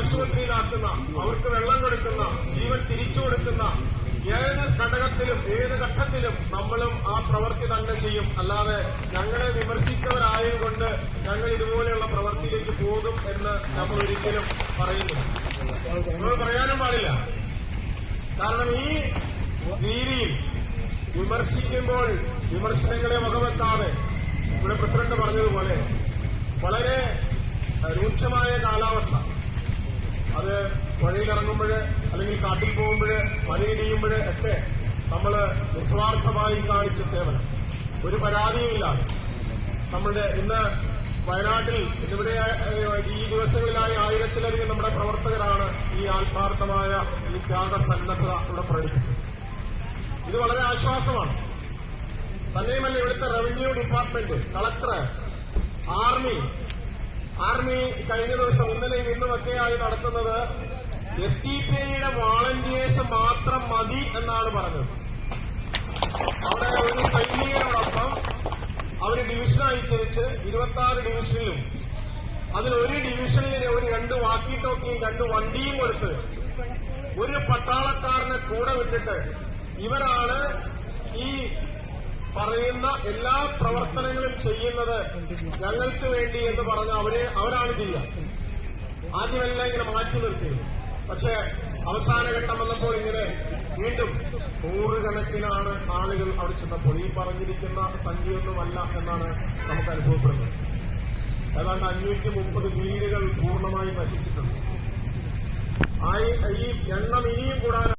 ആശുപത്രിയിലാക്കുന്ന, അവർക്ക് വെള്ളം കൊടുക്കുന്ന, ജീവൻ തിരിച്ചു കൊടുക്കുന്ന ഏത് ഘടകത്തിലും ഏത് ഘട്ടത്തിലും നമ്മളും ആ പ്രവൃത്തി തന്നെ ചെയ്യും. അല്ലാതെ ഞങ്ങളെ വിമർശിച്ചവരായതുകൊണ്ട് ഞങ്ങൾ ഇതുപോലെയുള്ള പ്രവൃത്തിയിലേക്ക് പോകും എന്ന് നമ്മൾ ഒരിക്കലും പറയുന്നില്ല. നമ്മൾ പറയാനും പാടില്ല. കാരണം ഈ രീതിയിൽ വിമർശിക്കുമ്പോൾ വിമർശനങ്ങളെ വകവെക്കാതെ, ഇവിടെ പ്രസിഡന്റ് പറഞ്ഞതുപോലെ വളരെ രൂക്ഷമായ കാലാവസ്ഥ, അത് വഴിയിലിറങ്ങുമ്പോൾ അല്ലെങ്കിൽ കാട്ടിൽ പോകുമ്പോൾ മലയിടിയുമ്പോൾ ഒക്കെ നമ്മൾ നിസ്വാർത്ഥമായി കാണിച്ച സേവനം, ഒരു പരാതിയുമില്ലാതെ നമ്മളുടെ ഇന്ന് വയനാട്ടിൽ ഇന്നിവിടെ ഈ ദിവസങ്ങളിലായി 1000-ലധികം നമ്മുടെ പ്രവർത്തകരാണ് ഈ ആത്മാർത്ഥമായ ഈ ത്യാഗസന്നദ്ധത ഇവിടെ പ്രകടിപ്പിച്ചത്. ഇത് വളരെ ആശ്വാസമാണ്. തന്നെയുമല്ല, ഇവിടുത്തെ റവന്യൂ ഡിപ്പാർട്ട്മെന്റ്, കളക്ടർ, ആർമി കഴിഞ്ഞ ദിവസം ഇന്നലെയും ഇന്നുമൊക്കെയായി നടത്തുന്നത് SDPIയുടെ വാളണ്ടിയേഴ്സ് മാത്രം മതി എന്നാണ് പറഞ്ഞത്. അവിടെ ഒരു സൈനികനോടൊപ്പം അവര് ഡിവിഷനായി തിരിച്ച് 26 ഡിവിഷനിലും അതിലൊരു ഡിവിഷനിൽ ഒരു 2 വാക്കി ടോക്കിയും 2 വണ്ടിയും കൊടുത്ത് ഒരു പട്ടാളക്കാരനെ കൂടെ വിട്ടിട്ട് ഇവരാണ് ഈ പറയുന്ന എല്ലാ പ്രവർത്തനങ്ങളും ചെയ്യുന്നത് ഞങ്ങൾക്ക് വേണ്ടി എന്ന് പറഞ്ഞ് അവരാണ് ചെയ്യുക. ആദ്യമെല്ലാം ഇങ്ങനെ മാറ്റി നിർത്തിയിരുന്നു. പക്ഷെ അവസാന ഘട്ടം വന്നപ്പോൾ ഇങ്ങനെ വീണ്ടും 100 കണക്കിനാണ് ആളുകൾ അവിടെ ചെന്നപ്പോൾ ഈ പറഞ്ഞിരിക്കുന്ന സംഖ്യയൊന്നുമല്ല എന്നാണ് നമുക്ക് അനുഭവപ്പെടുന്നത്. ഏതാണ്ട് 530 വീടുകൾ പൂർണ്ണമായി നശിച്ചിട്ടുണ്ട്. ഈ എണ്ണം ഇനിയും കൂടാൻ